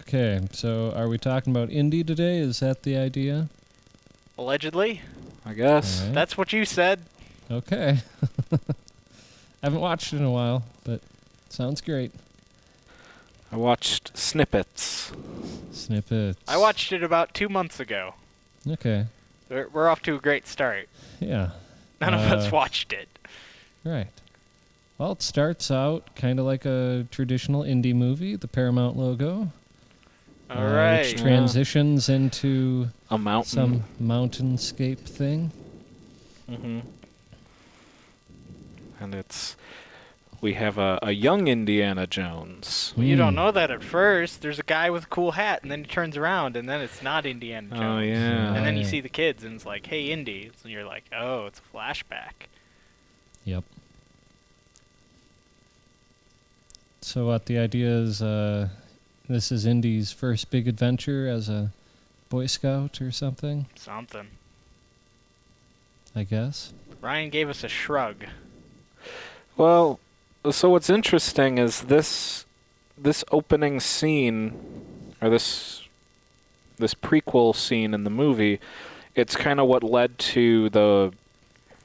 Okay, so are we talking about indie today? Is that the idea? Allegedly. I guess. All right. That's what you said. Okay. Haven't watched it in a while, but sounds great. I watched snippets. Snippets. I watched it about 2 months ago. Okay. We're off to a great start. Yeah. None of us watched it. Right. Well, it starts out kind of like a traditional indie movie, the Paramount logo. All right. Which transitions into A mountain. some mountainscape thing. Mm-hmm. And we have a young Indiana Jones. Well, you don't know that at first. There's a guy with a cool hat, and then he turns around, and then it's not Indiana Jones. Oh, yeah. And then you Yeah. see the kids, and it's like, hey, Indy. And you're like, oh, it's a flashback. Yep. So what the idea is, this is Indy's first big adventure as a Boy Scout or something, Something. I guess. Ryan gave us a shrug. Well, so what's interesting is this opening scene, or this prequel scene in the movie, it's kind of what led to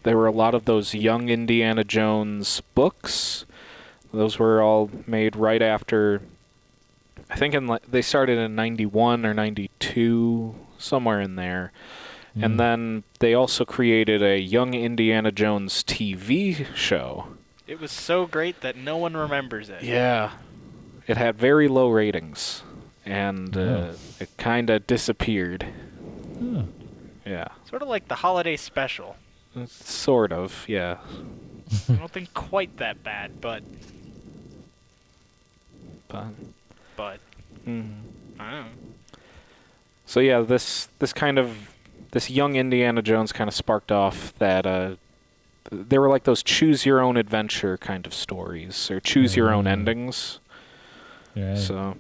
there were a lot of those young Indiana Jones books. Those were all made right after, I think they started in 91 or 92, somewhere in there. And then they also created a Young Indiana Jones TV show. It was so great that no one remembers it. Yeah. It had very low ratings, and it kind of disappeared. Oh. Yeah. Sort of like the holiday special. Sort of, yeah. I don't think quite that bad, but But I don't know. so yeah, this young Indiana Jones kind of sparked off that they were like those choose your own adventure kind of stories, or choose your own endings. Right. So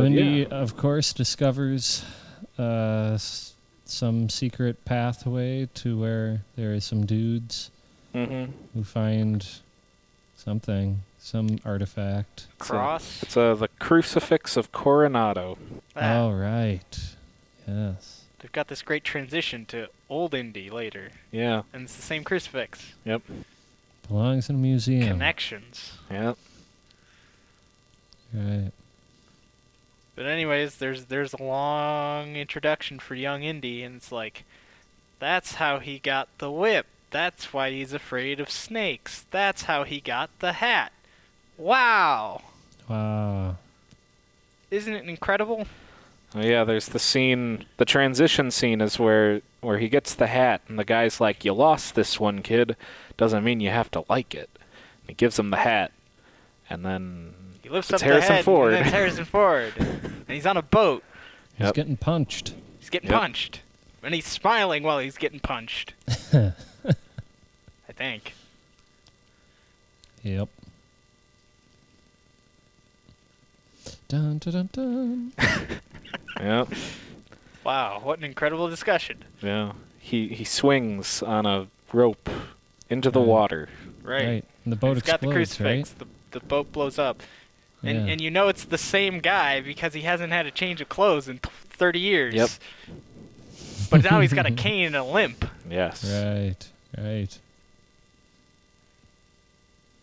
Indy, of course, discovers some secret pathway to where there is some dudes who find something, some artifact. Cross. It's the Crucifix of Coronado. Ah, Oh, right. Yes. They've got this great transition to old Indy later, Yeah. and it's the same crucifix. Yep. Belongs in a museum. Connections. Yep. Right. But anyways, there's a long introduction for young Indy, and it's like, that's how he got the whip. That's why he's afraid of snakes. That's how he got the hat. Wow! Wow. Isn't it incredible? Oh, yeah, there's the scene, the transition scene is where he gets the hat, and the guy's like, you lost this one, kid. Doesn't mean you have to like it. And he gives him the hat, and then He lifts it's up Harrison the head, Ford. and then it's Harrison Ford. And he's on a boat. He's Yep. getting punched. He's getting Yep. punched. And he's smiling while he's getting punched. I think. Yep. Dun dun dun dun. Yep. Wow, what an incredible discussion. Yeah. He swings on a rope into the Right. water. Right. And the boat He's got the explodes, crucifix. right? The boat blows up. And Yeah. and you know it's the same guy because he hasn't had a change of clothes in 30 years. Yep. But now he's got a cane and a limp. Yes. Right. Right.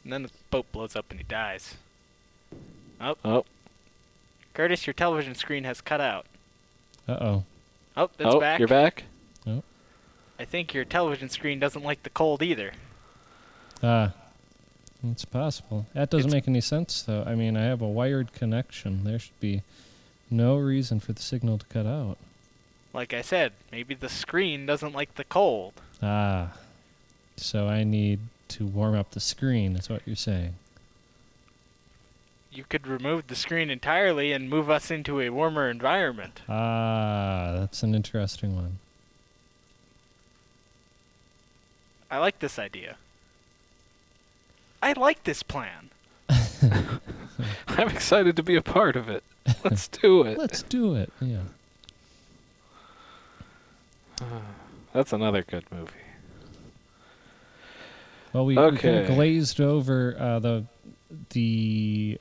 And then the boat blows up and he dies. Oh. Curtis, your television screen has cut out. Uh-oh. Oh, it's back. You're back? I think your television screen doesn't like the cold either. It's possible. That doesn't make any sense, though. I mean, I have a wired connection. There should be no reason for the signal to cut out. Like I said, maybe the screen doesn't like the cold. So I need to warm up the screen, is what you're saying. You could remove the screen entirely and move us into a warmer environment. That's an interesting one. I like this idea. I like this plan. I'm excited to be a part of it. Let's do it. Let's do it. Yeah. That's another good movie. Well, we kind Okay. of glazed over the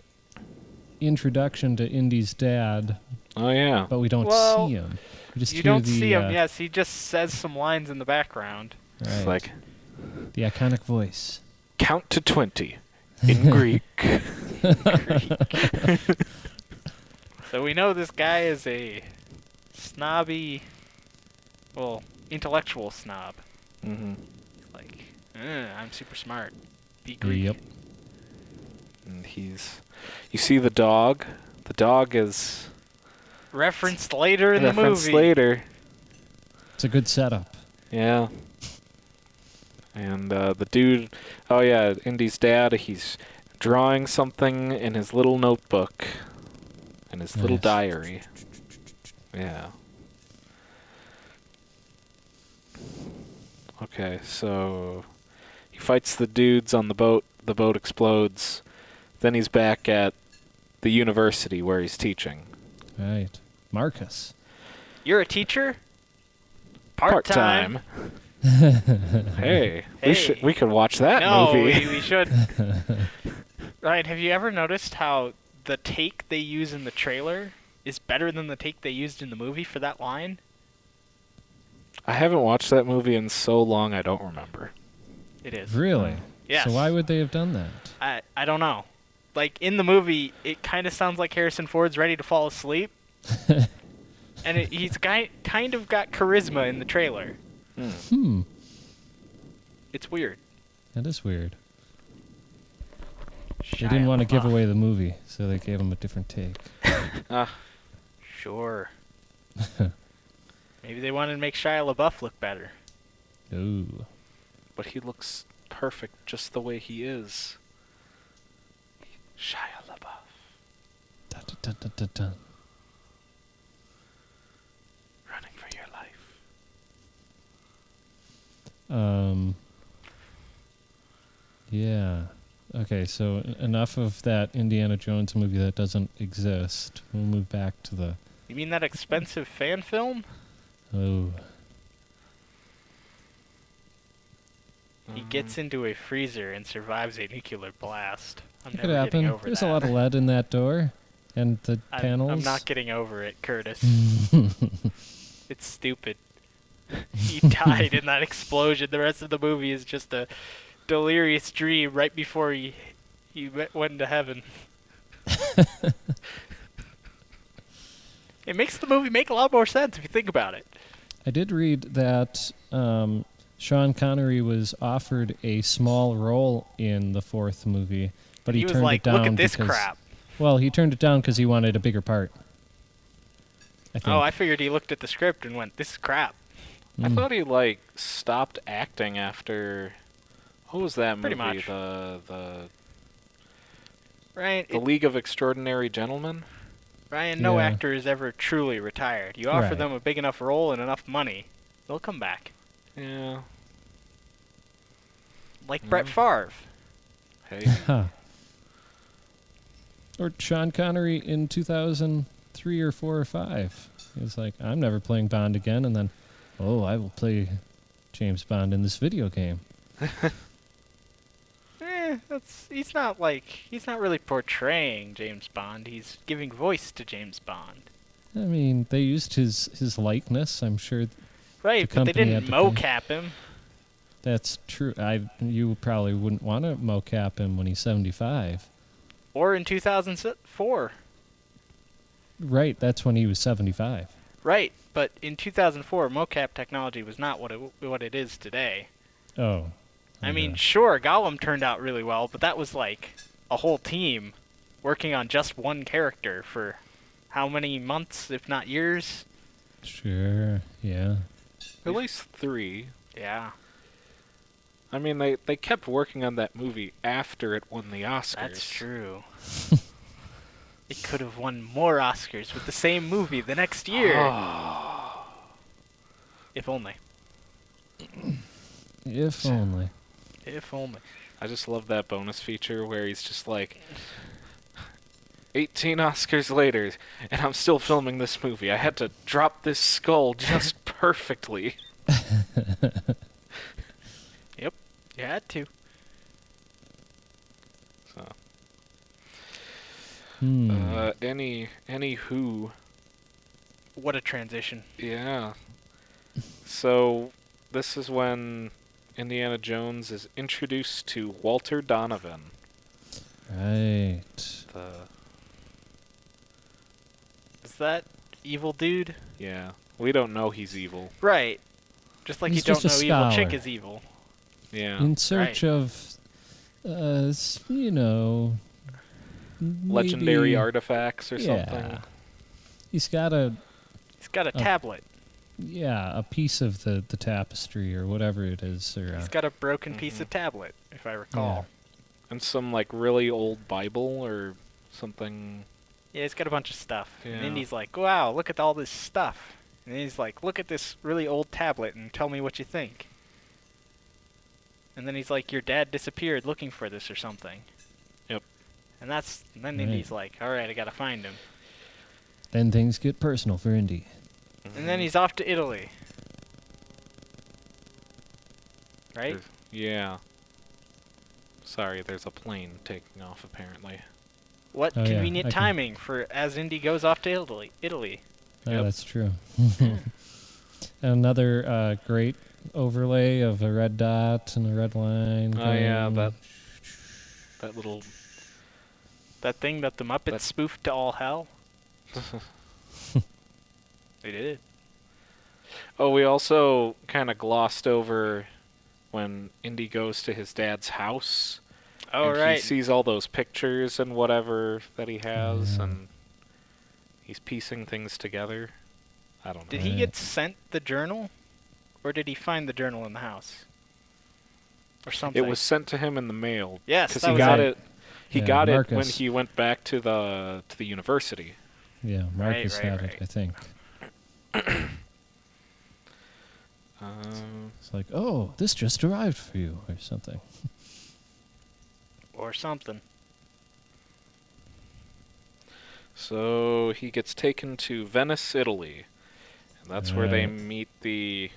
introduction to Indy's dad, Oh yeah. but we don't Well, see him. We just You hear don't the, see him, yes. He just says some lines in the background. Right. It's like The iconic voice. count to 20 in Greek. So we know this guy is a snobby, well, intellectual snob. Mm-hmm. Like, I'm super smart. Be Greek. Yep. And you see the dog. The dog is Referenced later in the referenced movie. later. It's a good setup. Yeah. And the dude, oh yeah, Indy's dad, he's drawing something in his little notebook, in his little Nice. diary. Yeah. Okay, so he fights the dudes on the boat explodes, then he's back at the university where he's teaching. Right. Marcus. You're a teacher? Part-time. Hey, Hey. we could watch that No, movie. we should. Ryan, have you ever noticed how the take they use in the trailer is better than the take they used in the movie for that line? I haven't watched that movie in so long I don't remember. It is. Really? Yes. So why would they have done that? I don't know. Like, in the movie, it kind of sounds like Harrison Ford's ready to fall asleep. And he's kind of got charisma in the trailer. It's weird. That is weird. They didn't want to give away the movie, so they gave him a different take. Sure. Maybe they wanted to make Shia LaBeouf look better. Ooh. But he looks perfect just the way he is. Shia LaBeouf. Dun, dun, dun, dun, dun. Running for your life. Yeah. Okay, so enough of that Indiana Jones movie that doesn't exist. We'll move back to the... You mean that expensive fan film? Oh. He gets into a freezer and survives a nuclear blast. I'm It could never getting happen. over There's that. a lot of lead in that door. And the panels. I'm not getting over it, Curtis. It's stupid. He died in that explosion. The rest of the movie is just a delirious dream right before he went to heaven. It makes the movie make a lot more sense if you think about it. I did read that Sean Connery was offered a small role in the fourth movie, but he was turned like, it down. "Look at this because, crap." Well, he turned it down because he wanted a bigger part. I think. Oh, I figured he looked at the script and went, "This is crap." I thought he stopped acting after what was that movie? Pretty much. The Right? League of Extraordinary Gentlemen? Ryan, no Yeah. actor is ever truly retired. You offer Right. them a big enough role and enough money, they'll come back. Yeah. Like Brett Favre. Hey. Huh. Or Sean Connery in 2003 or 4 or 5. He was like, I'm never playing Bond again, and then, oh, I will play James Bond in this video game. He's not really portraying James Bond. He's giving voice to James Bond. I mean, they used his likeness, I'm sure. Right, but they company didn't had to pay. mocap him. That's true. You probably wouldn't want to mocap him when he's 75. Or in 2004. Right, that's when he was 75. Right, but in 2004, mocap technology was not what it is today. Oh. I mean, okay. sure, Gollum turned out really well, but that was like a whole team working on just one character for how many months, if not years? Sure, yeah. At least 3. Yeah, I mean, they kept working on that movie after it won the Oscars. that's true. It could have won more Oscars with the same movie the next year. If only. If only. If only. I just love that bonus feature where he's just like, 18 Oscars later, and I'm still filming this movie. I had to drop this skull just perfectly. Yep, you had to. So. Anywho, What a transition. yeah. So this is when Indiana Jones is introduced to Walter Donovan. Right. Is that evil dude? Yeah, we don't know he's evil. Right. Just like He's you don't just know a evil chick scholar. is evil. Yeah, In search Right. of, legendary maybe- artifacts or yeah. something. He's got a He's got a tablet. a piece of the tapestry or whatever it is, or He's got a broken piece of tablet, if I recall. And some like really old Bible or something. Yeah, he's got a bunch of stuff. Yeah. And Indy's like, wow, look at all this stuff. And he's like, look at this really old tablet and tell me what you think. And then he's like, your dad disappeared looking for this or something. Yep. And then Right. Indy's like, all right, I gotta find him. Then things get personal for Indy. And then he's off to Italy. Right? Yeah. Sorry, there's a plane taking off apparently. What Oh, yeah, convenient I can- timing for as Indy goes off to Italy. Oh, Yep. that's true. Another great overlay of a red dot and a red line. Oh yeah, going. that little. That thing that the Muppets That's- spoofed to all hell. They did. Oh, we also kind of glossed over when Indy goes to his dad's house. Oh, and right. He sees all those pictures and whatever that he has, Yeah. and he's piecing things together. I don't know. Did he get sent the journal? Or did he find the journal in the house? Or something? It was sent to him in the mail. Yes, because that he was got it. it. He Yeah, got it when Marcus. he went back to the university. Yeah, Marcus right, had right. it, I think. It's like, oh, this just arrived for you, or something. Or something. So he gets taken to Venice, Italy, and that's where they Right. meet the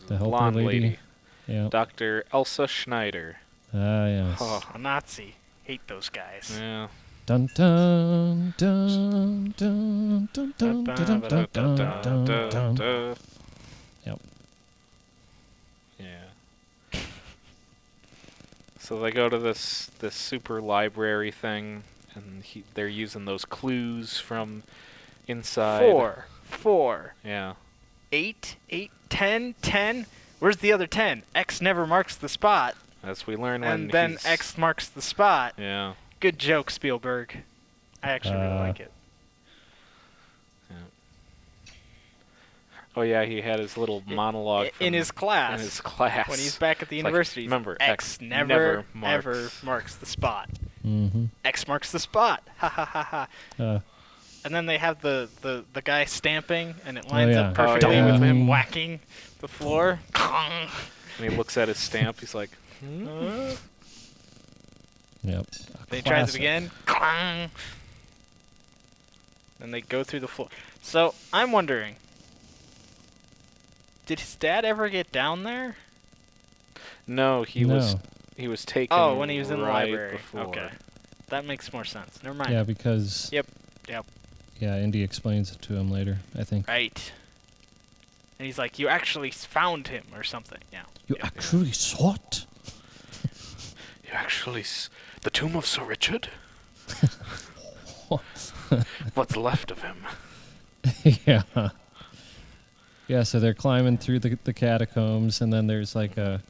helper blonde lady, Yeah. Dr. Elsa Schneider. Ah, yes. Oh, A Nazi. Hate those guys. yeah. Dun dun dun dun dun dun dun dun dun dun dun dun. Yep. Yeah. So they go to this super library thing, and they're using those clues from inside. 4. Yeah. 8, 10, 10. Where's the other 10? X never marks the spot. As we learn when And then he's- X marks the spot. Yeah. Good joke, Spielberg. I actually really like it. Oh yeah, he had his little monologue In his class. In his class. When he's back at the It's like, university. remember, X X never, never ever marks the spot. Mm-hmm. X marks the spot. Ha ha ha ha. And then they have the guy stamping, and it lines yeah. up perfectly Oh, yeah. with him whacking the floor. And he looks at his stamp. He's like, Uh, Yep. Then he tries Classic. it again. Clang. And they go through the floor. So I'm wondering, did his dad ever get down there? no, he was taken. Oh, when he was in the right library. Before. Okay, that makes more sense. Never mind. Yeah, because. Yep. Yeah, Indy explains it to him later, I think. Right. And he's like, "You actually found him, or something." Yeah. You actually saw it? You actually the tomb of Sir Richard. What's left of him? Yeah. Yeah, so they're climbing through the catacombs, and then there's like a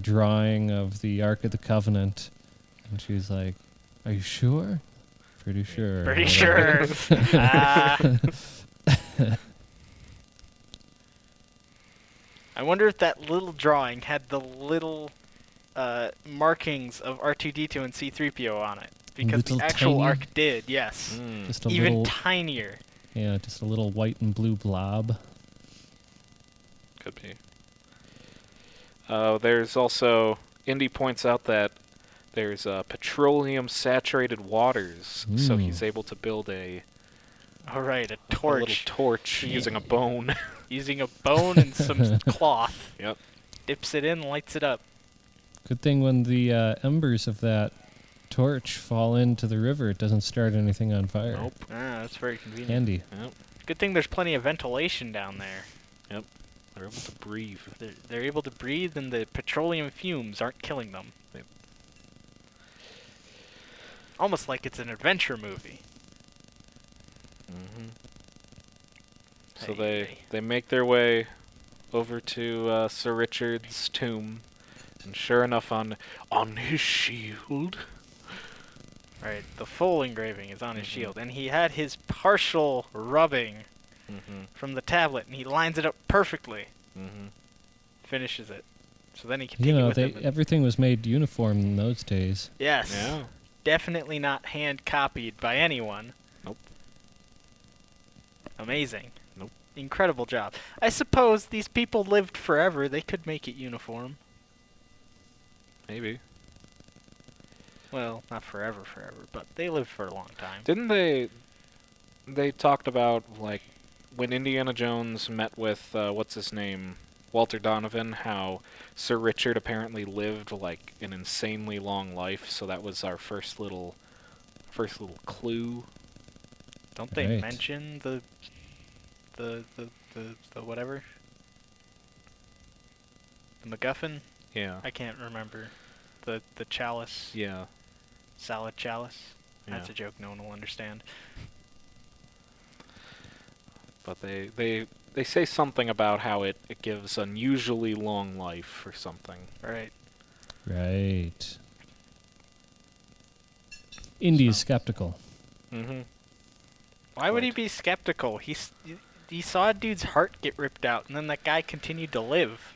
drawing of the Ark of the Covenant. And she's like, are you sure? Pretty sure. Pretty Whatever. sure. I wonder if that little drawing had the little markings of R2-D2 and C-3PO on it. Because Little the actual tiny- Ark did, yes. Just a Even little, tinier. yeah, just a little white and blue blob. Could be. There's also Indy points out that there's petroleum-saturated waters, so he's able to build a Alright, a little torch. torch Yeah. using a bone. Using a bone and some cloth. Yep. Dips it in, lights it up. Good thing when the embers of that torch fall into the river, it doesn't start anything on fire. Nope. Ah, that's very convenient. Handy. Yep. Good thing there's plenty of ventilation down there. Yep. They're able to breathe. They're able to breathe, and the petroleum fumes aren't killing them. Yep. Almost like it's an adventure movie. Mm-hmm. So Hey. they make their way over to Sir Richard's tomb, and sure enough, on his shield. Right, the full engraving is on his shield, and he had his partial rubbing Mm-hmm. from the tablet, and he lines it up perfectly. Mm-hmm. Finishes it. So then he can take You it know, with him. everything was made uniform in those days. Yes. Yeah. Definitely not hand copied by anyone. Nope. Amazing. Nope. Incredible job. I suppose these people lived forever. They could make it uniform. Maybe. Well, not forever, but they lived for a long time. Didn't they? They talked about like when Indiana Jones met with what's his name, Walter Donovan, how Sir Richard apparently lived like an insanely long life. So that was our first little clue. Don't they Right. mention the whatever? The MacGuffin? Yeah. I can't remember. The chalice. Yeah. Salad chalice. That's Yeah. a joke no one will understand. But they say something about how it gives unusually long life or something. Right. Right. Indy's So. skeptical. Mm-hmm. Why would he Right. be skeptical? He saw a dude's heart get ripped out, and then that guy continued to live.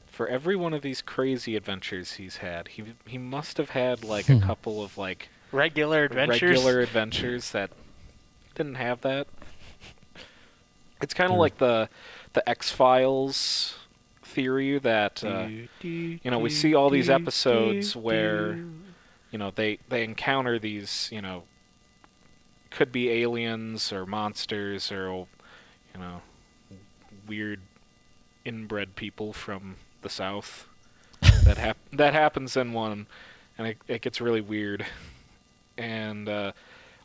For every one of these crazy adventures he's had, he must have had like a couple of like Regular adventures. regular adventures that didn't have that. It's kind of Sure. like the X-Files theory that you know, we see all these episodes where you know they encounter these, you know, could be aliens or monsters or you know, weird inbred people from the South. that happens in one, and it gets really weird. And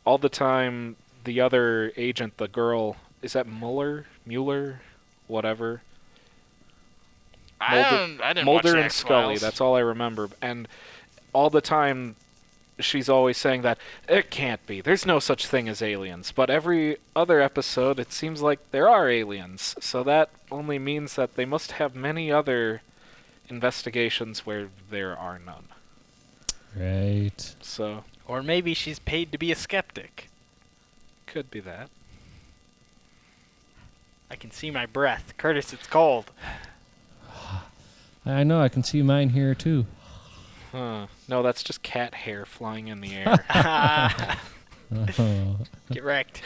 all the time, the other agent, the girl, is that Mueller, whatever. I didn't Mulder watch and X-Files. Scully. That's all I remember. And all the time, she's always saying that it can't be. There's no such thing as aliens. But every other episode, it seems like there are aliens. So that only means that they must have many other investigations where there are none. Right. So Or maybe she's paid to be a skeptic. could be that. I can see my breath. Curtis, it's cold. I know, I can see mine here too. Huh. No, that's just cat hair flying in the air. Oh. Get wrecked.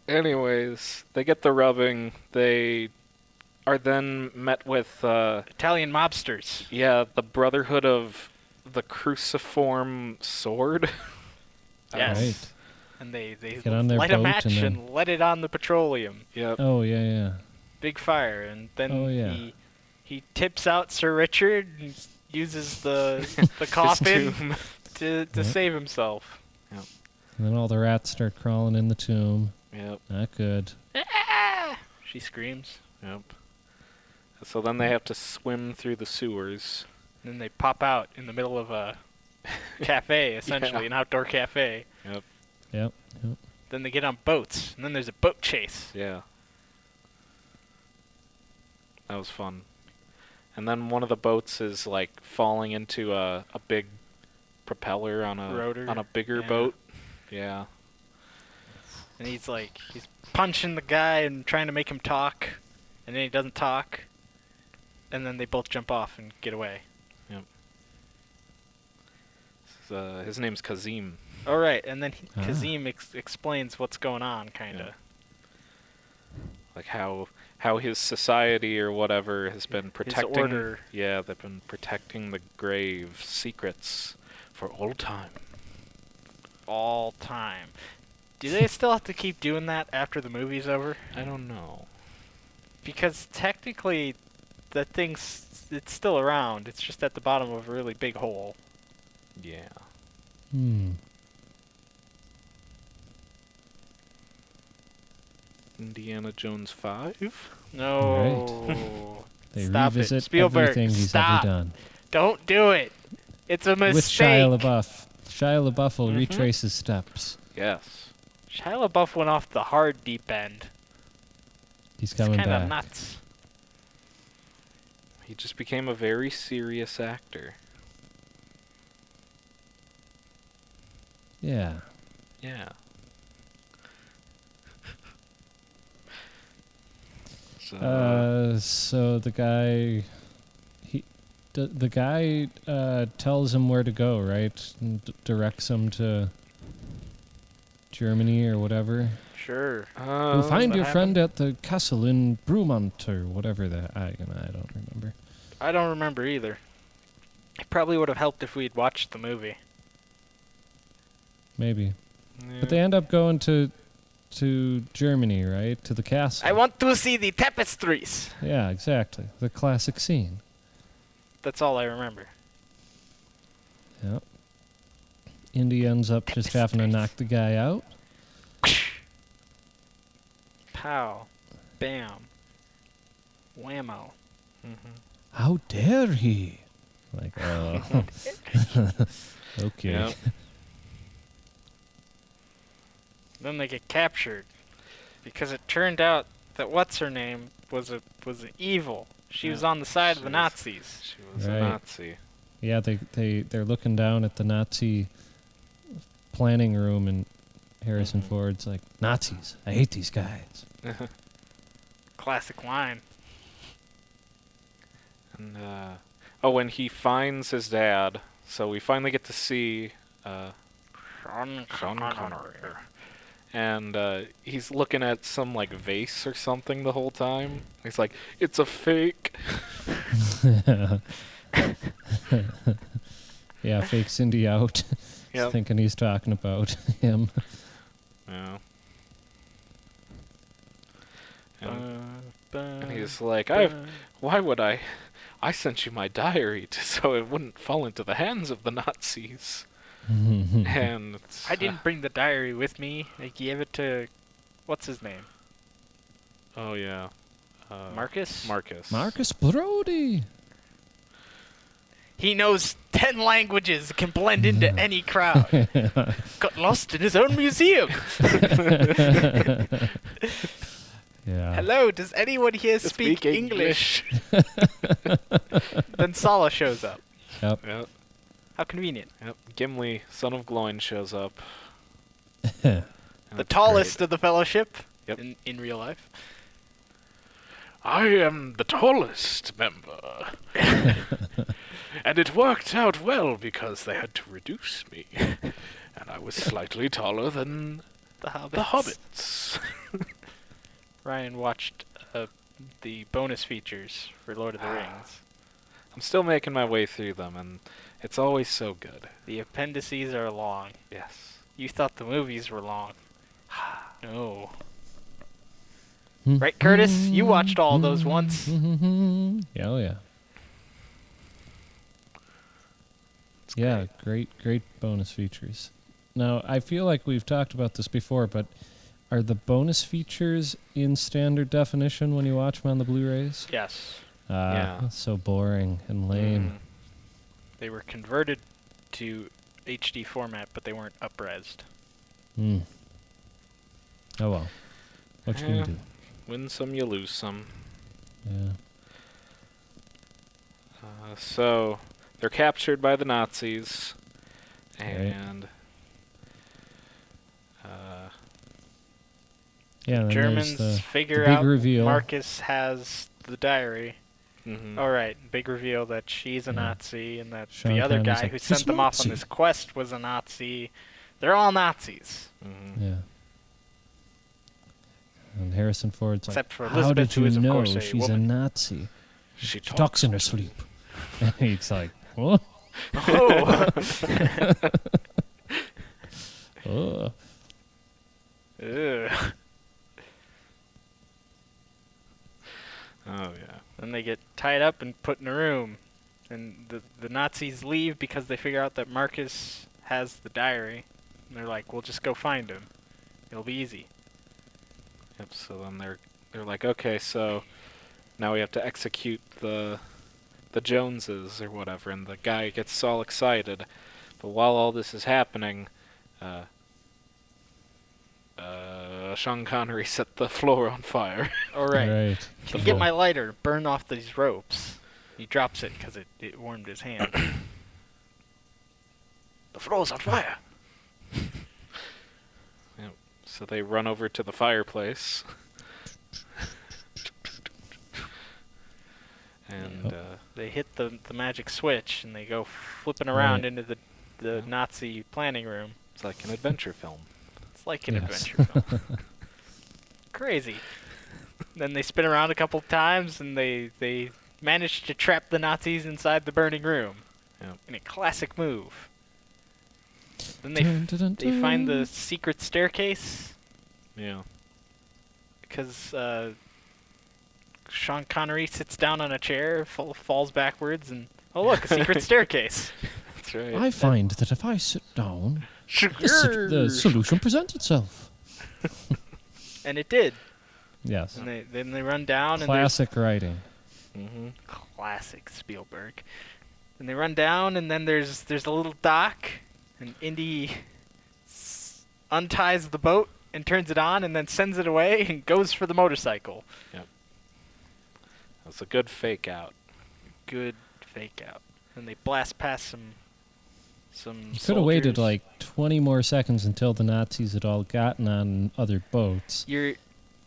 Anyways, they get the rubbing. They are then met with, Italian mobsters. the Brotherhood of the Cruciform Sword. Yes. Right. And they Get on their light a boat match and then- and let it on the petroleum. Yep. Oh, yeah. Big fire. And then Oh, yeah. he tips out Sir Richard and uses the coffin tomb. to Yep. save himself. And then all the rats start crawling in the tomb. Yep. Not good. She screams. Yep. So then they have to swim through the sewers. And then they pop out in the middle of a cafe, essentially, Yeah. an outdoor cafe. Yep. Then they get on boats, and then there's a boat chase. Yeah. That was fun. And then one of the boats is like falling into a big propeller on a Rotor. bigger Yeah. boat. Yeah. And he's punching the guy and trying to make him talk, and then he doesn't talk. And then they both jump off and get away. His name's Kazim. All right, and then Ah. Kazim explains what's going on, kind of. Yeah. Like how his society or whatever has been protecting. order. Yeah, they've been protecting the grave secrets for all time. All time. Do they still have to keep doing that after the movie's over? I don't know. Because technically, the it's still around. It's just at the bottom of a really big hole. Yeah. Indiana Jones 5? No. They Stop it. revisit Spielberg, everything he's stop. ever done. Don't do it. It's a mistake. With Shia LaBeouf. Shia LaBeouf will Mhm. retrace his steps. Yes. Shia LaBeouf went off the hard deep end. He's It's coming kind of back. nuts. He just became a very serious actor. Yeah. Yeah. So the guy, the guy tells him where to go, right? And directs him to Germany or whatever. Sure. You'll find that your happen? friend at the castle in Brumont or whatever that. I don't remember. I don't remember either. It probably would have helped if we'd watched the movie. Maybe. But they end up going to Germany, right? To the castle. I want to see the tapestries. Yeah, exactly. The classic scene. That's all I remember. Yep. Indy ends up just having to knock the guy out. Pow. Bam. Whammo. How dare he? Like, oh. Okay. Yep. Then they get captured because it turned out that what's her name was evil. She was on the side of the Nazis. She was Right. a Nazi. Yeah, they're looking down at the Nazi planning room, and Harrison Ford's like, Nazis, I hate these guys. Classic line. And when he finds his dad, so we finally get to see Sean Connery. And he's looking at some like vase or something the whole time. He's like, "It's a fake." Yeah, fake Cindy out. Yep. Thinking he's talking about him. Yeah. And And he's like, "Why would I? I sent you my diary so it wouldn't fall into the hands of the Nazis." And I didn't bring the diary with me. I gave it to, what's his name? Oh yeah. Marcus? Marcus Brody. He knows 10 languages, can blend into any crowd. Got lost in his own museum. Yeah. Hello, does anyone here speak English? Then Sala shows up. Yep. Yep. How convenient. Yep. Gimli, son of Gloin, shows up. The tallest of the Fellowship. Yep. In real life. I am the tallest member. And it worked out well because they had to reduce me. And I was slightly taller than The Hobbits. the hobbits. Ryan watched the bonus features for Lord of the Rings. I'm still making my way through them, and it's always so good. The appendices are long. Yes. You thought the movies were long. No. Hmm. Right, Curtis? You watched all those once. Yeah, oh yeah. It's Yeah, great bonus features. Now, I feel like we've talked about this before, but are the bonus features in standard definition when you watch them on the Blu-rays? Yes. Yeah. So boring and lame. They were converted to HD format, but they weren't up-resed. Mm. Oh well. What you Yeah. gonna do? Win some, you lose some. Yeah. So they're captured by the Nazis, Right. and Yeah. And then Germans there's figure big out reveal. Marcus has the diary. mhm. All right, big reveal that she's a Yeah. Nazi and that Sean the other Connery's guy like, who "He's sent a them off on Nazi." this quest was a Nazi. They're all Nazis, Mhm. Yeah. And Harrison Ford's like, except for how Elizabeth, did who you is of know course a she's woman. a Nazi? She She talks in her sleep. And he's like, what? Oh. Oh. Ugh. Oh yeah. Then they get tied up and put in a room. And the Nazis leave because they figure out that Marcus has the diary. And they're like, we'll just go find him. It'll be easy. Yep. So then they're like, okay, so now we have to execute the Joneses or whatever, and the guy gets all excited. But while all this is happening, Sean Connery set the floor on fire. All right. Right. Can you get my lighter? Burn off these ropes. He drops it because it warmed his hand. The floor's on fire. Yep. So they run over to the fireplace. And They hit the magic switch and they go flipping around Right. into the Nazi planning room. it's like an adventure film. It's like an Yes. adventure film. Crazy. Then they spin around a couple times and they manage to trap the Nazis inside the burning room. Yep. In a classic move. Then they Dun, dun, dun, they find the dun. secret staircase Yeah. because Sean Connery sits down on a chair, falls backwards, and oh look, a secret staircase. That's right. I find that if I sit down, the solution presents itself. And it did. Yes. And then they run down Classic writing. Mm-hmm. and classic Spielberg. And they run down and then there's a little dock and Indy unties the boat and turns it on and then sends it away and goes for the motorcycle. That's a good fake out. Good fake out. And they blast past some You could have waited soldiers. like 20 more seconds until the Nazis had all gotten on other boats.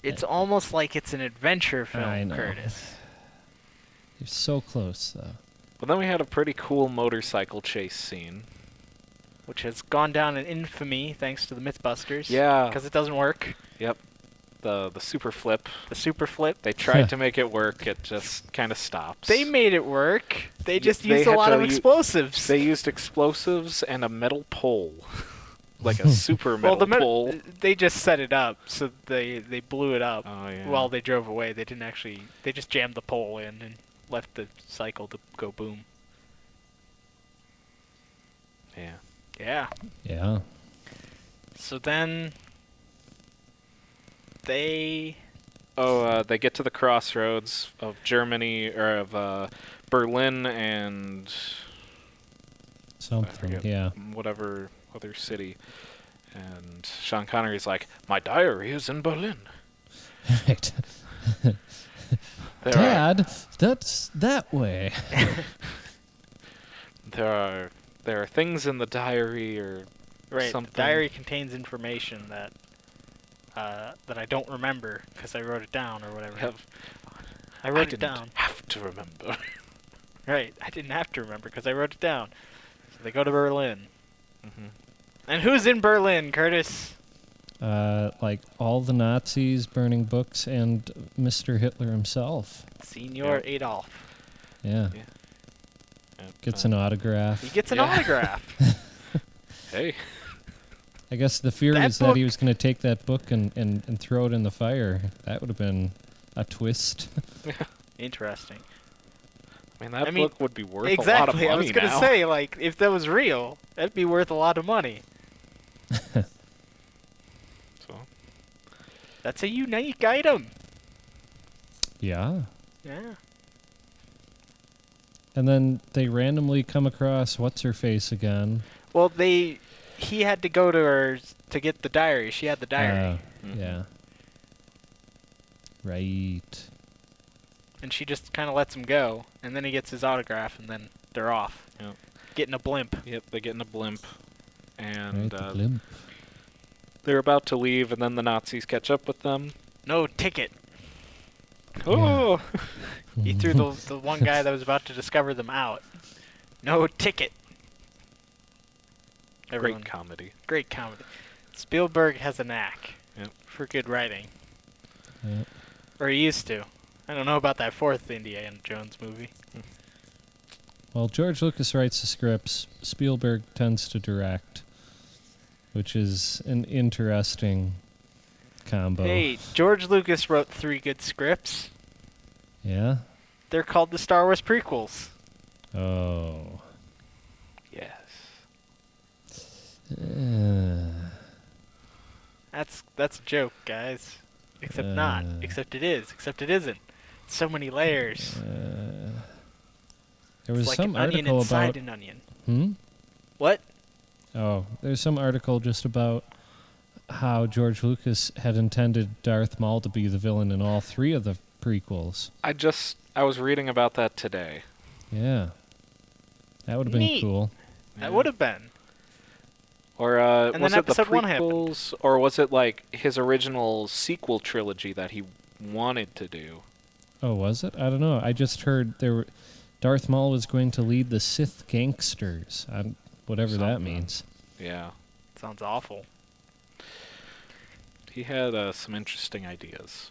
It's almost like it's an adventure film, I know. Curtis. You're so close, though. But then we had a pretty cool motorcycle chase scene. Which has gone down in infamy thanks to the Mythbusters. Yeah. Because it doesn't work. Yep. The super flip. The super flip. They tried to make it work. It just kind of stops. They made it work. They Y- just they used a had lot to of u- explosives. They used explosives and a metal pole. Like a super metal well, pole. they just set it up, so they blew it up Oh, yeah. while they drove away. They didn't actually. They just jammed the pole in and left the cycle to go boom. Yeah. Yeah. Yeah. So then they They get to the crossroads of Germany, or of Berlin and I Something, forget yeah. whatever other city. And Sean Connery's like, my diary is in Berlin. Right. There Dad, that's that way. are things in the diary or right. something. The diary contains information that I don't remember because I wrote it down or whatever. I wrote it didn't down. have to remember. Right. I didn't have to remember because I wrote it down. So they go to Berlin. Hmm. And who's in Berlin, Curtis? Like all the Nazis burning books and Mr. Hitler himself. Senor Adolf. Yeah. Gets an autograph. He gets an Yeah. autograph. Hey. I guess the fear That was that he book- was going to take that book and throw it in the fire. That would have been a twist. Interesting. I mean, that I mean, book would be worth exactly. a lot of money I was gonna now. say, like, if that was real, that'd be worth a lot of money. So, That's a unique item. Yeah. Yeah. And then they randomly come across what's-her-face again. Well, he had to go to her to get the diary. She had the diary. Mhm. Yeah. Right. And she just kind of lets him go. And then he gets his autograph, and then they're off. Yep. Getting a blimp. Yep, they get in a blimp, Right, and the blimp. they're about to leave, and then the Nazis catch up with them. No ticket. Oh! He threw the one guy that was about to discover them out. No ticket. Everyone- Great comedy. Great comedy. Spielberg has a knack Yep. for good writing. Yeah. Or he used to. I don't know about that fourth Indiana Jones movie. Well, George Lucas writes the scripts. Spielberg tends to direct, which is an interesting combo. Hey, George Lucas wrote 3 good scripts. Yeah? They're called the Star Wars prequels. Oh. Yes. That's a joke, guys. Except not. Except it is. Except it isn't. So many layers. There was It's like some an onion article inside about... an onion. Hmm? What? Oh, there's some article just about how George Lucas had intended Darth Maul to be the villain in all 3 of the prequels. I was reading about that today. Yeah. That would have been Neat. cool. That would have been. Or And was then it the episode 1 happened. prequels, or was it like his original sequel trilogy that he wanted to do? Oh, was it? I don't know. I just heard Darth Maul was going to lead the Sith gangsters. Whatever that Something. means. Yeah. Sounds awful. He had some interesting ideas.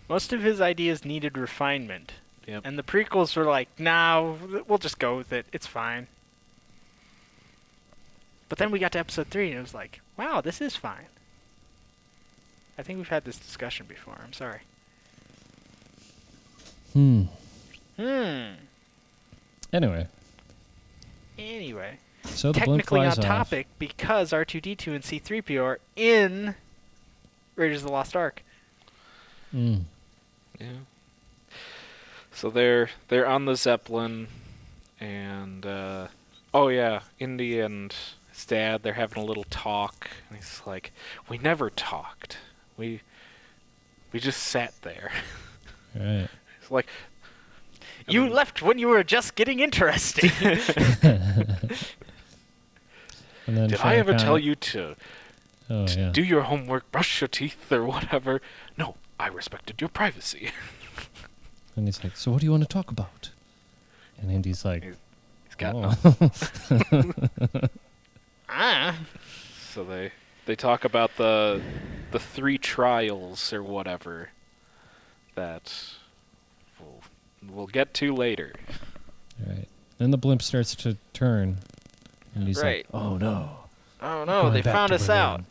Most of his ideas needed refinement. Yep. And the prequels were like, nah, we'll just go with it. It's fine. But then we got to episode 3 and it was like, wow, this is fine. I think we've had this discussion before. I'm sorry. Anyway, Anyway. so the blimp Technically on flies off. topic because R2-D2 and C-3PO are in Raiders of the Lost Ark. Yeah. So they're on the Zeppelin, and oh yeah, Indy and his dad, they're having a little talk, and he's like, "We never talked. We just sat there." Right. It's like, You left when you were just getting interested. And then did Sean I ever tell Connery- you to Oh, yeah. do your homework, brush your teeth, or whatever? No, I respected your privacy. And he's like, so what do you want to talk about? And Indy's like, He's got oh. So they talk about the 3 trials or whatever that we'll get to later. Right. Then the blimp starts to turn. And he's Right. like, oh, no. Oh no, Going they back found to us Berlin. out.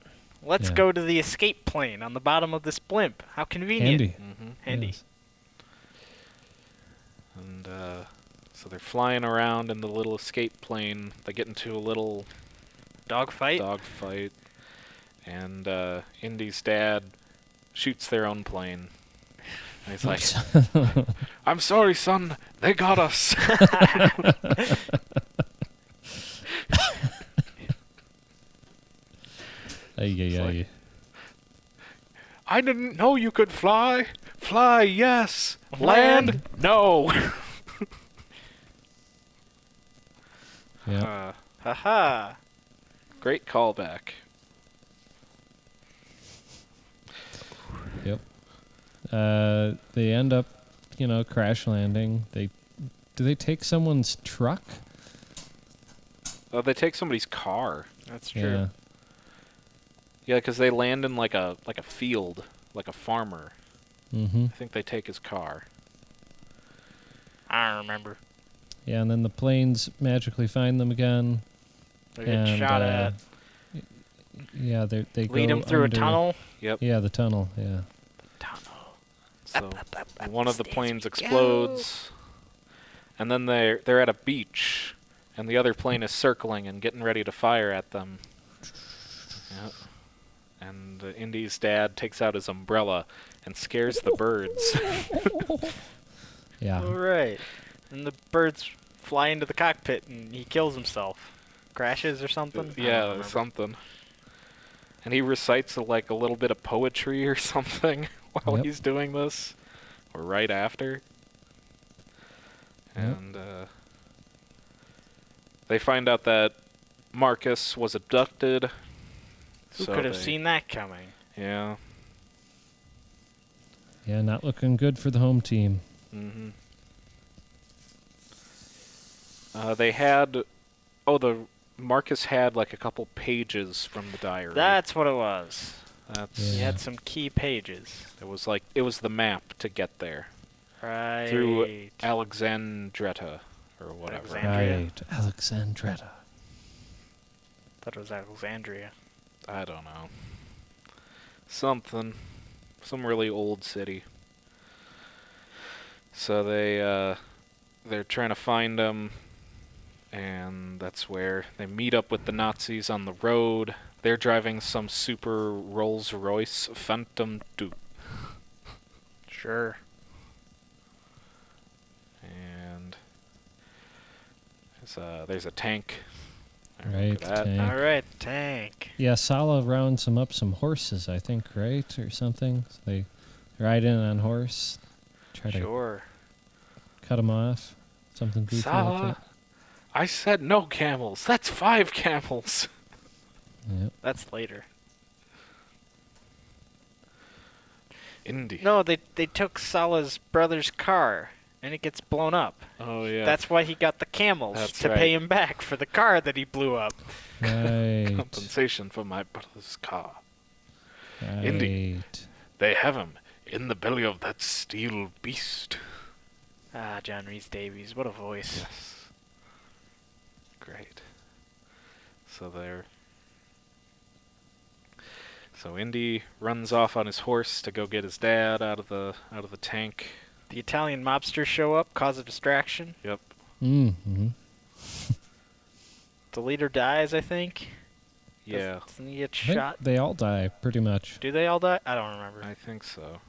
Let's Yeah. go to the escape plane on the bottom of this blimp. How convenient. Handy. Handy. Yes. And so they're flying around in the little escape plane. They get into a little Dogfight? dogfight, and Indy's dad shoots their own plane. And he's like, "I'm sorry, son. They got us." Ay, like- ay. I didn't know you could fly. Fly, yes. Land, no. Yeah. Haha. Great callback. Yep. They end up, crash landing. Do they take someone's truck? They take somebody's car. That's true. Yeah. Yeah, because they land in like a field, like a farmer. Mm-hmm. I think they take his car. I don't remember. Yeah, and then the planes magically find them again. They get and, shot at. Yeah, they Lead go them through under- a tunnel. Yep. Yeah, the tunnel. Yeah. Tunnel. So Up, one of the stairs planes we explodes, and then they're at a beach, and the other plane is circling and getting ready to fire at them. Yep. And Indy's dad takes out his umbrella and scares the birds. Yeah. All right. And the birds fly into the cockpit and he kills himself. Crashes or something? I don't Yeah, remember. something. And he recites a little bit of poetry or something while Yep. he's doing this, or right after. Yep. And they find out that Marcus was abducted. Who so could have they- seen that coming? Yeah. Yeah, not looking good for the home team. Mm-hmm. They had, Marcus had like a couple pages from the diary. That's what it was. That's Yeah. He had some key pages. it was the map to get there Right. through Alexandretta or whatever. Alexandria. Right. Alexandretta. Thought it was Alexandria. I don't know. Some really old city. So they're trying to find him, and that's where they meet up with the Nazis on the road. They're driving some super Rolls-Royce Phantom 2. Sure. And there's a tank. I Right, remember that. tank. All right, tank. Yeah, Sala rounds him up some horses, I think, right? Or something. So they ride in on horse, try to Sure. cut him off. Something goofy like Sala, that. I said no camels. That's 5 camels. Yep. That's later. Indy. No, they took Sala's brother's car, and it gets blown up. Oh, yeah. That's why he got the camels, That's to right. pay him back for the car that he blew up. Right. compensation for my brother's car. Right. Indy. They have him in the belly of that steel beast. Ah, John Rhys Davies, what a voice. Yes. Great. So Indy runs off on his horse to go get his dad out of the tank. The Italian mobsters show up, cause a distraction. Yep. Mm-hmm. The leader dies, I think. Yeah, Doesn't he get I think shot? they all die, pretty much. Do they all die? I don't remember. I think so.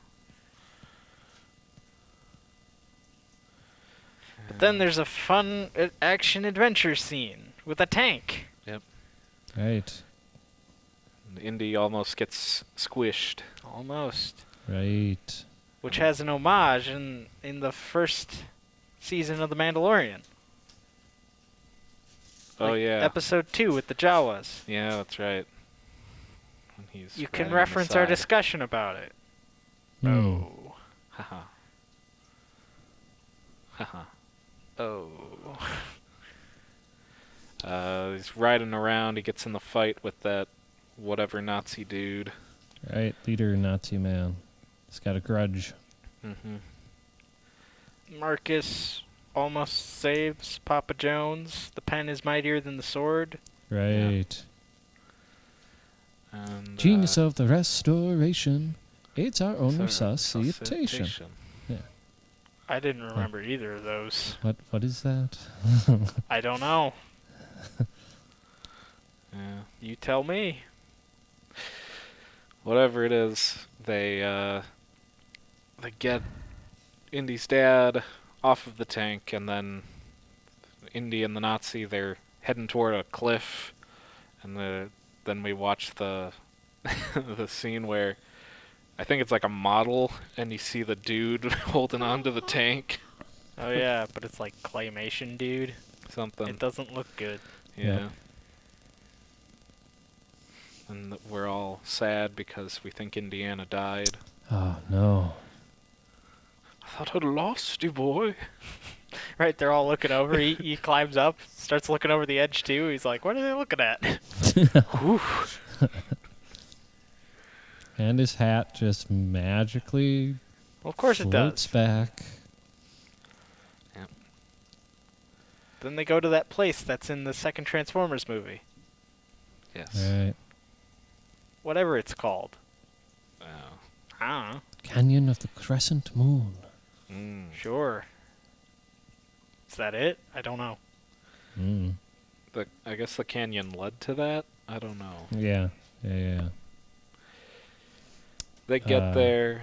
But then there's a fun action-adventure scene with a tank. Right. And Indy almost gets squished. Almost. Right. Which has an homage in the first season of The Mandalorian. Oh, Like yeah. Episode 2 with the Jawas. Yeah, that's right. When he's You can riding on the reference our side. discussion about it. Hmm. Oh. Haha. Haha. Oh. He's riding around. He gets in the fight with that whatever Nazi dude. Right. Leader Nazi man. He's got a grudge. Mm-hmm. Marcus almost saves Papa Jones. The pen is mightier than the sword. Right. And, Genius of the restoration. It's our own so- resuscitation. I didn't remember either of those. What is that? I don't know. Yeah. You tell me. Whatever it is, they get Indy's dad off of the tank, and then Indy and the Nazi, they're heading toward a cliff, and then we watch the the scene where I think it's like a model, and you see the dude holding on to the tank. Oh yeah, but it's like claymation, dude. Something. It doesn't look good. Yeah. Yeah. And we're all sad because we think Indiana died. Oh, no. I thought I'd lost you, boy. Right, they're all looking over. He climbs up, starts looking over the edge too. He's like, "What are they looking at?" Whew. And his hat just magically Well, of course it floats does. back. Then they go to that place that's in the second Transformers movie, Yes. Right. whatever it's called. Wow. I don't know. Canyon of the Crescent Moon. Mm. Sure. Is that it? I don't know. Mm. I guess the canyon led to that? I don't know. Yeah. Yeah. They get there,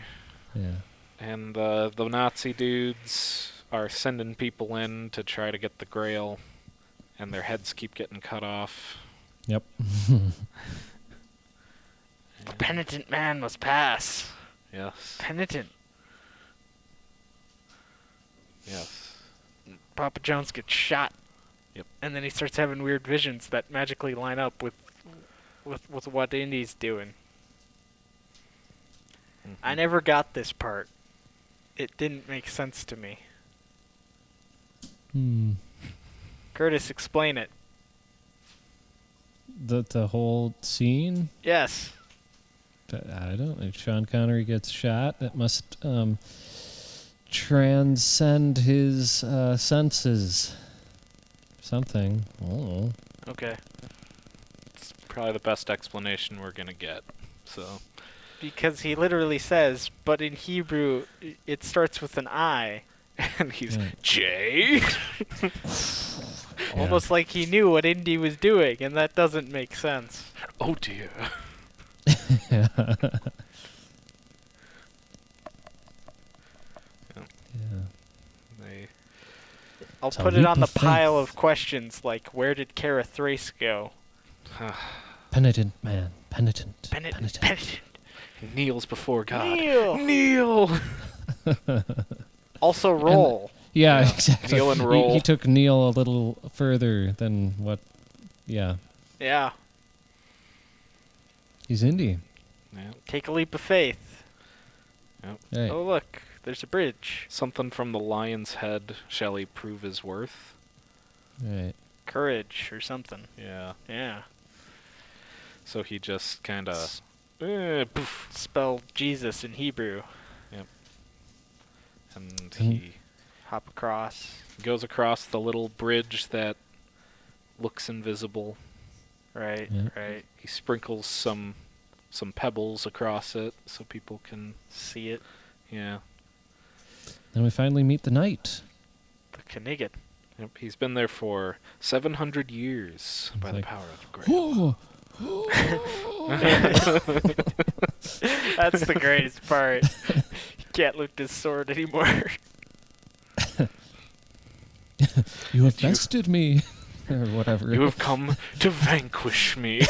Yeah. and the Nazi dudes are sending people in to try to get the Grail, and their heads keep getting cut off. Yep. The penitent man must pass. Yes. Penitent. Yes. Papa Jones gets shot. Yep. And then he starts having weird visions that magically line up with what Indy's doing. Mhm. I never got this part. It didn't make sense to me. Hmm. Curtis, explain it. The whole scene? Yes. I don't know. Sean Connery gets shot. That must transcend his senses. Something. I don't know. Okay. It's probably the best explanation we're gonna get. So. Because he literally says, but in Hebrew, it starts with an I, And he's, Right. Jay? Almost like he knew what Indy was doing, and that doesn't make sense. Oh dear. Yeah. Yeah. They, I'll It's a put it leap on the of pile faith. of questions like, where did Kara Thrace go? Penitent man. Penitent. Penitent. kneels before God. Kneel! Kneel! Also roll. Yeah, Yeah. exactly. Kneel and roll. He took Neil a little further than what. Yeah. Yeah. He's indie. Yeah. Take a leap of faith. Right. Oh, look. There's a bridge. Something from the lion's head. Shall he prove his worth? Right. Courage or something. Yeah. Yeah. So he just kind of. Poof. Spell Jesus in Hebrew. And Mhm. he Hop across. goes across the little bridge that looks invisible. Right, Yeah. right. He sprinkles some pebbles across it so people can. See it. Yeah. Then we finally meet the knight. The Knigget. Yep. He's been there for 700 years by the like, power of the Grail. That's the greatest part. He can't lift his sword anymore. You have bested me. Or whatever. You have come to vanquish me.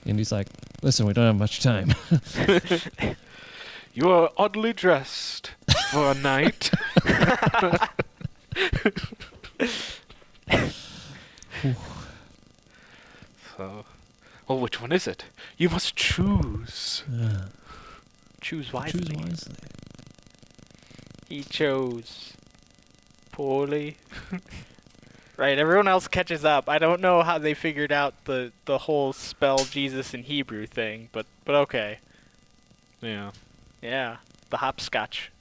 And he's like, listen, we don't have much time. You are oddly dressed for a knight. So, well, which one is it? You must choose. Choose wisely. Choose wisely. He chose poorly. Right, everyone else catches up. I don't know how they figured out the whole spell Jesus in Hebrew thing, but okay. Yeah. Yeah, the hopscotch.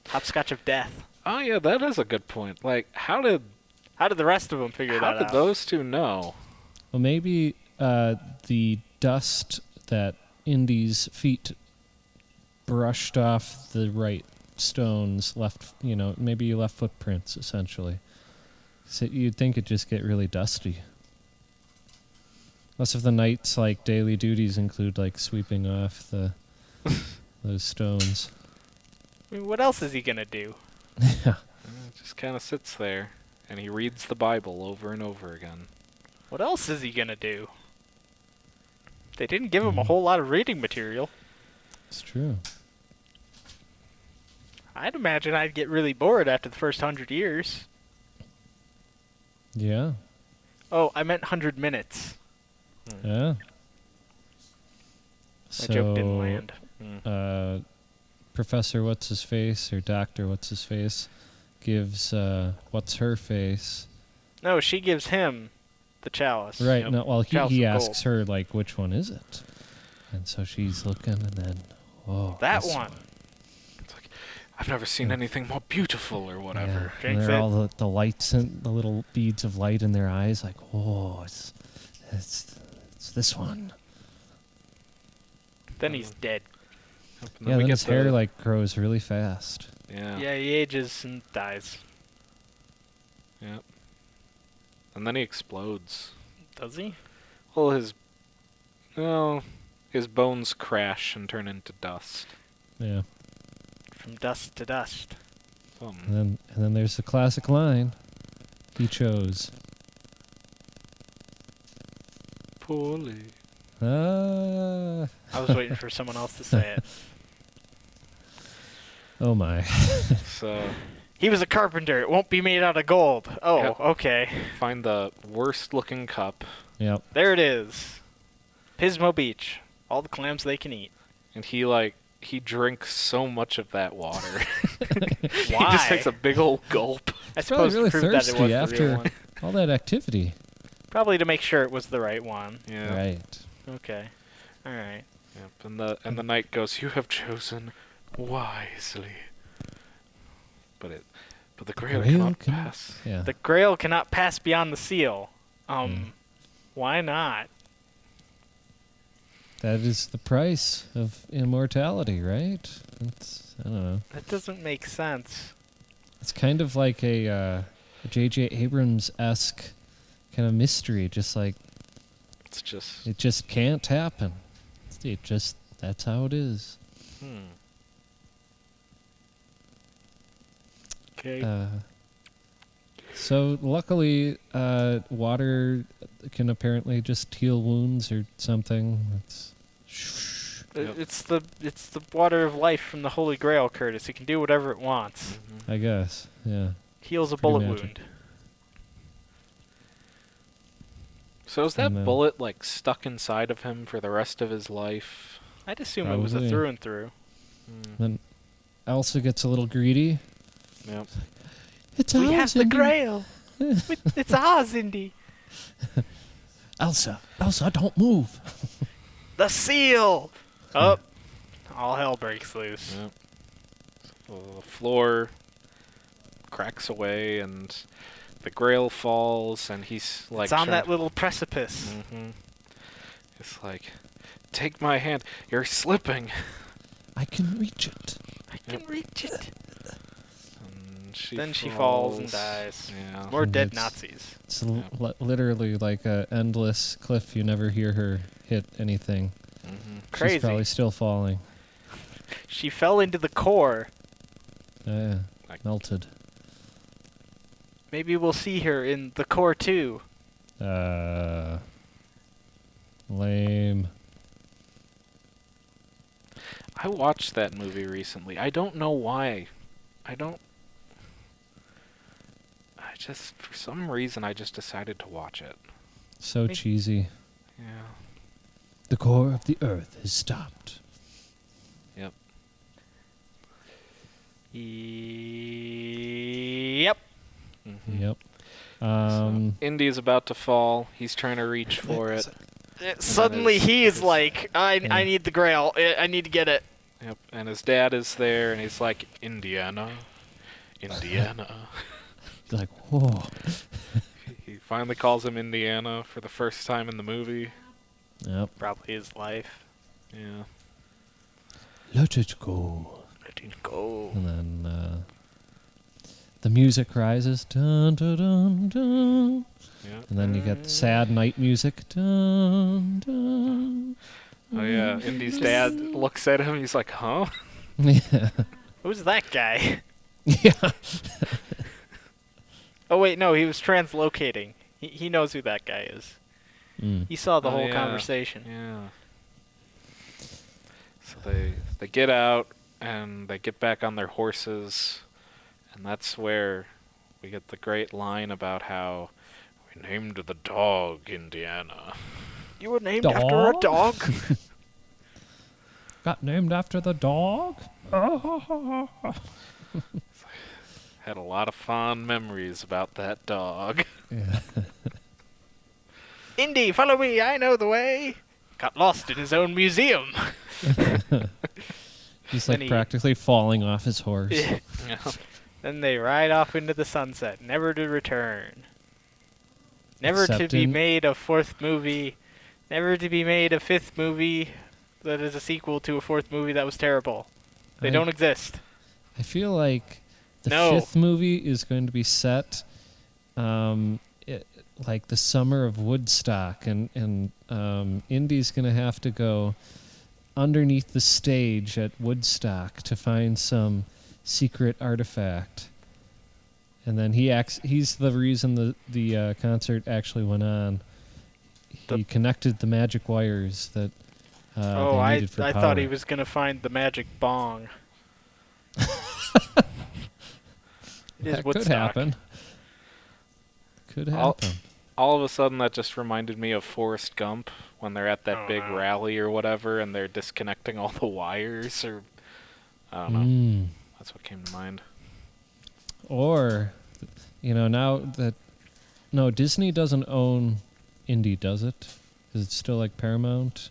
Hopscotch of death. Oh yeah, that is a good point. Like, how did How did the rest of them figure that out? those two know? Well, maybe the dust that Indy's feet brushed off the right stones left, maybe you left footprints, essentially. So you'd think it'd just get really dusty. Most of the knight's, daily duties include, sweeping off those stones. I mean, what else is he gonna do? Yeah. It just kind of sits there, and he reads the Bible over and over again. What else is he gonna do? They didn't give him a whole lot of reading material. It's true. I'd imagine I'd get really bored after the first 100 years. Yeah. Oh, I meant 100 minutes. Yeah. My joke didn't land. Professor What's-His-Face, or Doctor What's-His-Face, gives What's-Her-Face. No, she gives him the chalice. Right. Yep. No, well, Chalice he of asks her, which one is it? And so she's looking, and then, That this one. It's like, I've never seen anything more beautiful, or whatever. Yeah. And Drinks there are it. all the lights and the little beads of light in their eyes, it's this one. Then he's dead. Yep, and Yeah, we then get his hair the- grows really fast. Yeah. Yeah, he ages and dies. Yep. And then he explodes. Does he? Well, his bones crash and turn into dust. Yeah. From dust to dust. And then there's the classic line he chose. Poorly. I was waiting for someone else to say it. Oh my. So, He was a carpenter. It won't be made out of gold. Oh, Yep. okay. find the worst looking cup, Yep. There it is. Pismo Beach. All the clams they can eat. and he drinks so much of that water. He Why? just takes a big old gulp. I Probably suppose really to prove that it thirsty was the after real one. all that activity. Probably to make sure it was the right one. Yeah. Right. Okay. All right. Yep. And the knight goes, "You have chosen wisely." But the Grail cannot pass. Yeah. The Grail cannot pass beyond the seal. Why not? That is the price of immortality, right? I don't know. That doesn't make sense. It's kind of like a J.J. Abrams-esque kind of mystery, just like It's just... it just can't happen. That's how it is. Okay. So luckily, water can apparently just heal wounds or something. It's the water of life from the Holy Grail, Curtis. It can do whatever it wants. I guess, yeah. Heals a Pretty bullet magic. wound. So is that And, bullet, like, stuck inside of him for the rest of his life? I'd assume it was a Probably. through and through. Then Elsa gets a little greedy. Yep. It's We ours, have the Indy. Grail. It's ours, Indy. Elsa, don't move. The seal. Up. All hell breaks loose. Yep. The floor cracks away, and the Grail falls, and he's like... It's on that little precipice. It's like, take my hand. You're slipping. I can reach it. I can reach it. And Then she falls and dies. Yeah. More And dead it's- Nazis. It's literally like a endless cliff. You never hear her hit anything. Crazy. She's probably still falling. She fell into the core. Yeah, Like- melted. Maybe we'll see her in the core too. Lame. I watched that movie recently. I don't know why. For some reason, I just decided to watch it. So Me- cheesy. Yeah. The core of the earth is stopped. Yep. Yep. Yep. So Indy's about to fall. He's trying to reach for it. Suddenly his- he is his- like, I need the Grail. I need to get it. Yep. And his dad is there, and he's like, Indiana. Indiana. He's like, whoa. He finally calls him Indiana for the first time in the movie. Yep. Probably his life. Yeah. Let it go. Let it go. And then the music rises. Dun, dun, dun, dun. Yeah. And then you get the sad night music. Dun, dun. Oh yeah. Indy's dad looks at him. He's like, huh? Yeah. Who's that guy? Yeah. Oh wait, no, he was translocating. He knows who that guy is. Mm. He saw the Oh, whole yeah. conversation. Yeah. So they get out and they get back on their horses, and that's where we get the great line about how we named the dog Indiana. You were named after a dog? Got named after the dog? Had a lot of fond memories about that dog. Yeah. Indy, follow me, I know the way. Got lost in his own museum. He's Then like he- practically falling off his horse. Yeah. Yeah. Then they ride off into the sunset, never to return. Never to Except be in- made a fourth movie. Never to be made a fifth movie that is a sequel to a fourth movie that was terrible. They I- don't exist. I feel like the No. fifth movie is going to be set like the summer of Woodstock, and Indy's going to have to go underneath the stage at Woodstock to find some secret artifact. And then he's the reason the concert actually went on. He connected the magic wires that Oh, they I needed for thought he power. was gonna find the magic bong. It is That could Woodstock. happen. Could I'll- happen. All of a sudden, that just reminded me of Forrest Gump when they're at that Oh, big no. rally or whatever, and they're disconnecting all the wires. Or I don't know. Mm. That's what came to mind. Or, now that... No, Disney doesn't own Indy, does it? Is it still like Paramount?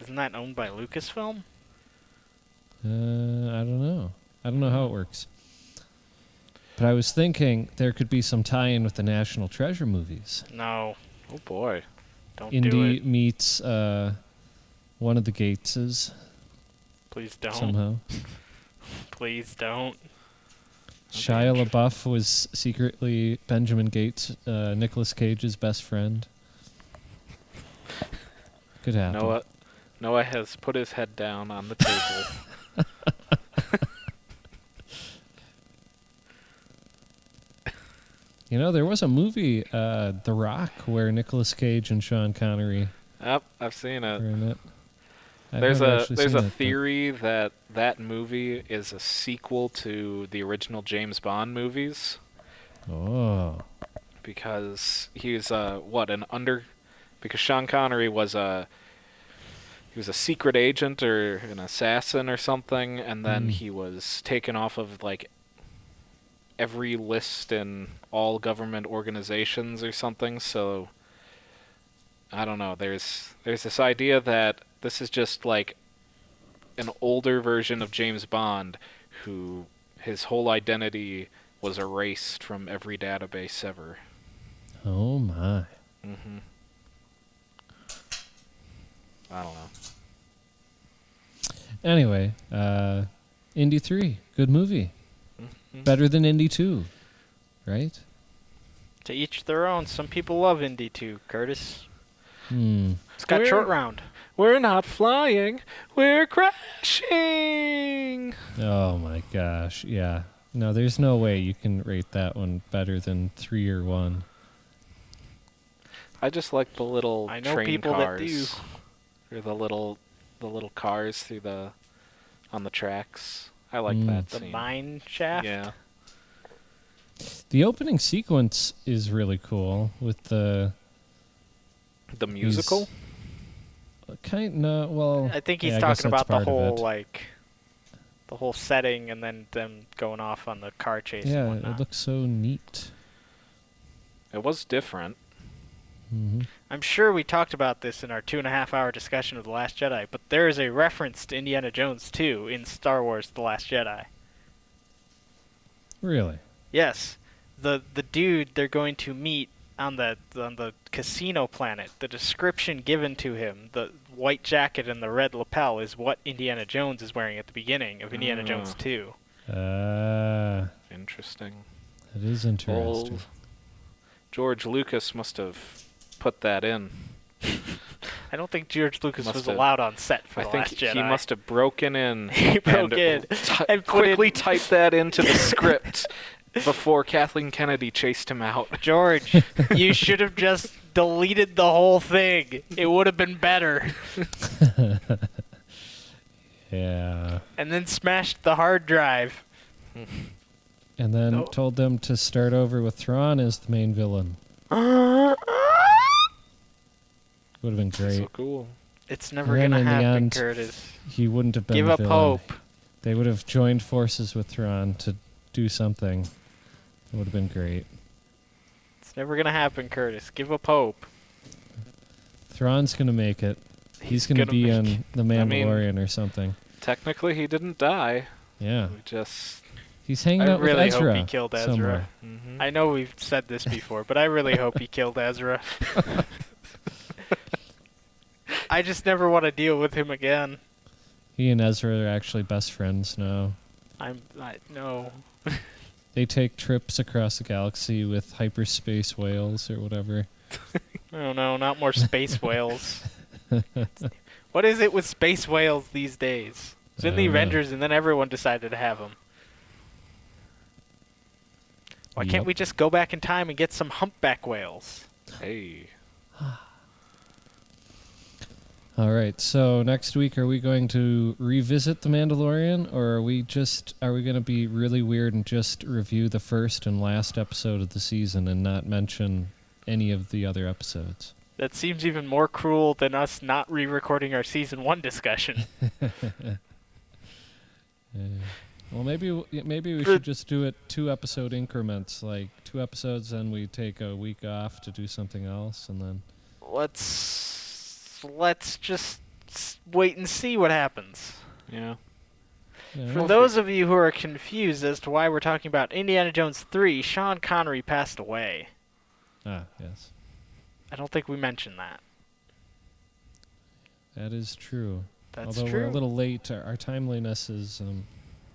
Isn't that owned by Lucasfilm? I don't know. I don't know how it works. But I was thinking there could be some tie-in with the National Treasure movies. No, Oh boy. don't do Indy it. meets one of the Gateses Please don't. somehow. Please don't. Shia LaBeouf was secretly Benjamin Gates, Nicolas Cage's best friend. Could happen. Noah has put his head down on the table. You know, there was a movie, The Rock, where Nicolas Cage and Sean Connery Yep, I've seen were it. in it. I've There's never a actually there's seen a it, but- theory that movie is a sequel to the original James Bond movies Oh. because he's because Sean Connery was a secret agent or an assassin or something, and then he was taken off of like every list in all government organizations or something. So I don't know. There's this idea that this is just like an older version of James Bond who his whole identity was erased from every database ever. Oh, my. Mm-hmm. I don't know. Anyway, Indy 3, good movie. Mm-hmm. Better than Indy 2, right? To each their own. Some people love Indy 2, Curtis. It's got We're- short round. We're not flying, we're crashing. Oh, my gosh. Yeah. No, there's no way you can rate that one better than 3 or 1. I just like the little I know train people that cars. do. Or the little cars on the tracks. I like that The scene. mine shaft. Yeah. The opening sequence is really cool with the The musical? well, I think he's yeah, I guess talking that's about the part of whole it. the whole setting and then them going off on the car chase and Yeah, whatnot. it looks so neat. It was different. Hmm. I'm sure we talked about this in our 2.5-hour discussion of The Last Jedi, but there is a reference to Indiana Jones 2 in Star Wars The Last Jedi. Really? Yes. The dude they're going to meet on the casino planet, the description given to him, the white jacket and the red lapel, is what Indiana Jones is wearing at the beginning of Indiana Jones 2. Interesting. That is interesting. Old George Lucas must have put that in. I don't think George Lucas Must was have- allowed on set for I The think Last Jedi. he must have broken in. He broke in and put quickly in- typed that into the script before Kathleen Kennedy chased him out. George, you should have just deleted the whole thing. It would have been better. Yeah. And then smashed the hard drive. And then No. told them to start over with Thrawn as the main villain. Would have been great. So cool. It's never And then gonna in the happen, end, Curtis. He wouldn't have been Give the up villain. hope. They would have joined forces with Thrawn to do something. It would have been great. It's never gonna happen, Curtis. Give up hope. Thrawn's gonna make it. He's gonna gonna be make on The Mandalorian or something. Technically, he didn't die. Yeah. We just. He's hanging I out really with Ezra hope he killed Ezra. somewhere. Mm-hmm. I know we've said this before, but I really hope he killed Ezra. I just never want to deal with him again. He and Ezra are actually best friends now. No. They take trips across the galaxy with hyperspace whales or whatever. Oh no, not more space whales. What is it with space whales these days? It's in I the don't know. Avengers, and then everyone decided to have them. Why can't Yep. we just go back in time and get some humpback whales? Hey. All right, so next week are we going to revisit The Mandalorian, or are we going to be really weird and just review the first and last episode of the season and not mention any of the other episodes? That seems even more cruel than us not re-recording our season 1 discussion. Well, maybe we should just do it 2-episode increments, like 2 episodes, then we take a week off to do something else, and then Let's just wait and see what happens. Yeah. yeah, For those of you who are confused as to why we're talking about Indiana Jones 3, Sean Connery passed away. yes. I don't think we mentioned that. That is true. That's Although true. we're a little late, our timeliness is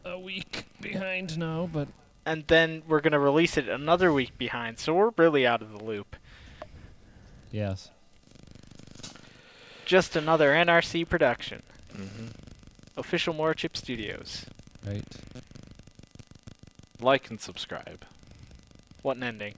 a week behind now, but And then we're going to release it another week behind, so we're really out of the loop. yes. Just another NRC production. Mm-hmm. Official Morachip Studios. Right. Like and subscribe. What an ending.